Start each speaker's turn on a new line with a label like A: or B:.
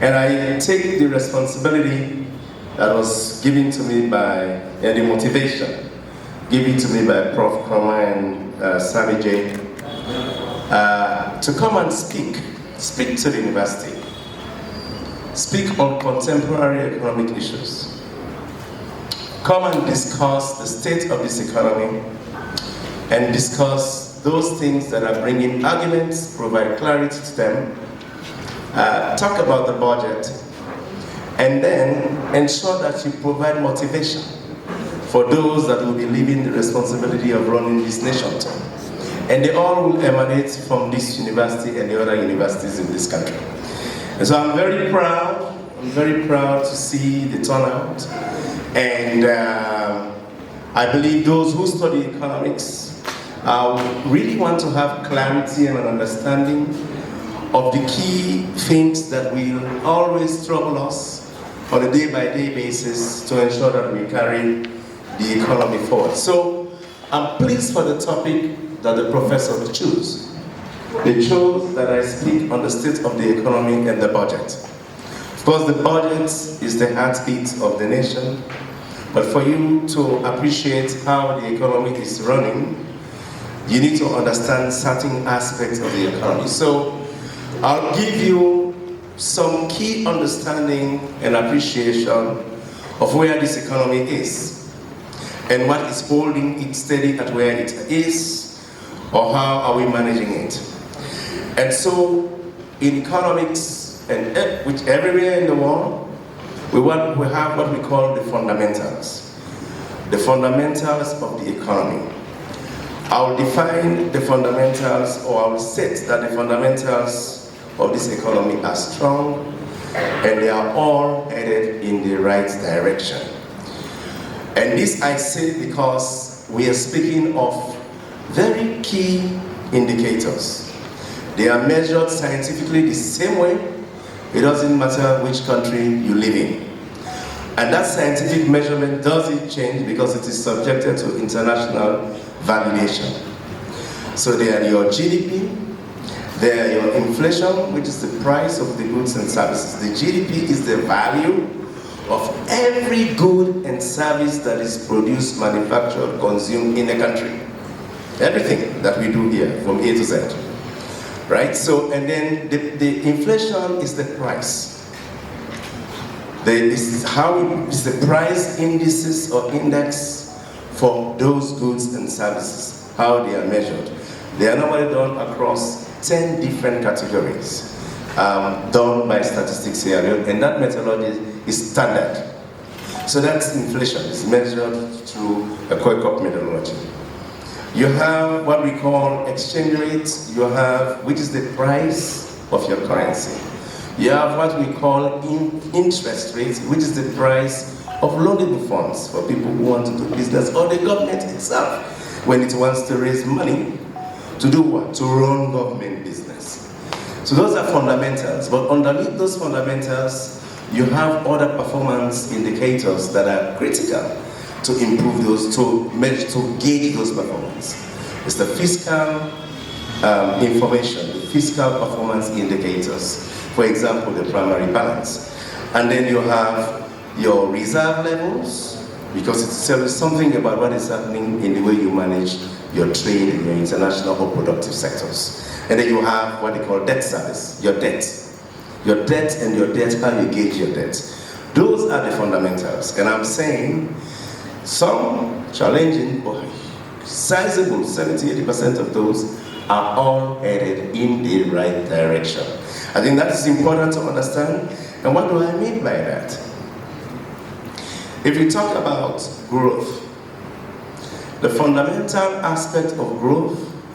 A: And I take the responsibility that was given to me by, and the motivation given to me by Prof. Kroma and Savijay to come and speak to the university, speak on contemporary economic issues, come and discuss the state of this economy, and discuss those things that are bringing arguments, provide clarity to them, talk about the budget, and then ensure that you provide motivation for those that will be leaving the responsibility of running this nation. And they all will emanate from this university and the other universities in this country. And so I'm very proud to see the turnout. And I believe those who study economics really want to have clarity and an understanding of the key things that will always trouble us on a day-by-day basis to ensure that we carry the economy forward. So I'm pleased for the topic that the professors chose. They chose that I speak on the state of the economy and the budget. Of course, the budget is the heartbeat of the nation, but for you to appreciate how the economy is running, you need to understand certain aspects of the economy. So I'll give you some key understanding and appreciation of where this economy is and what is holding it steady at where it is, or how are we managing it. And so in economics and which everywhere in the world, we have what we call the fundamentals of the economy. I'll define the fundamentals, or I will state that the fundamentals of this economy are strong and they are all headed in the right direction. And this I say because we are speaking of very key indicators. They are measured scientifically the same way. It doesn't matter which country you live in. And that scientific measurement doesn't change because it is subjected to international validation. So they are your GDP, they are your inflation, which is the price of the goods and services. The GDP is the value of every good and service that is produced, manufactured, consumed in a country. Everything that we do here, from A to Z. Right? So, and then the inflation is the price. It's the price indices or index for those goods and services, how they are measured. They are normally done across 10 different categories done by statistics here, and that methodology is standard. So that's inflation. It's measured through a Quaker methodology. You have what we call exchange rates, which is the price of your currency. You have what we call interest rates, which is the price of loanable funds for people who want to do business, or the government itself, when it wants to raise money to do what? To run government business. So those are fundamentals, but underneath those fundamentals, you have other performance indicators that are critical to improve those, to gauge those performance. It's the fiscal information, the fiscal performance indicators. For example, the primary balance. And then you have your reserve levels, because it tells something about what is happening in the way you manage your trade in your international or productive sectors. And then you have what they call debt service, your debt. Your debt and your debt, how you gauge your debt. Those are the fundamentals. And I'm saying some challenging, but sizable, 70-80% of those are all headed in the right direction. I think that is important to understand. And what do I mean by that? If you talk about growth, the fundamental aspect of growth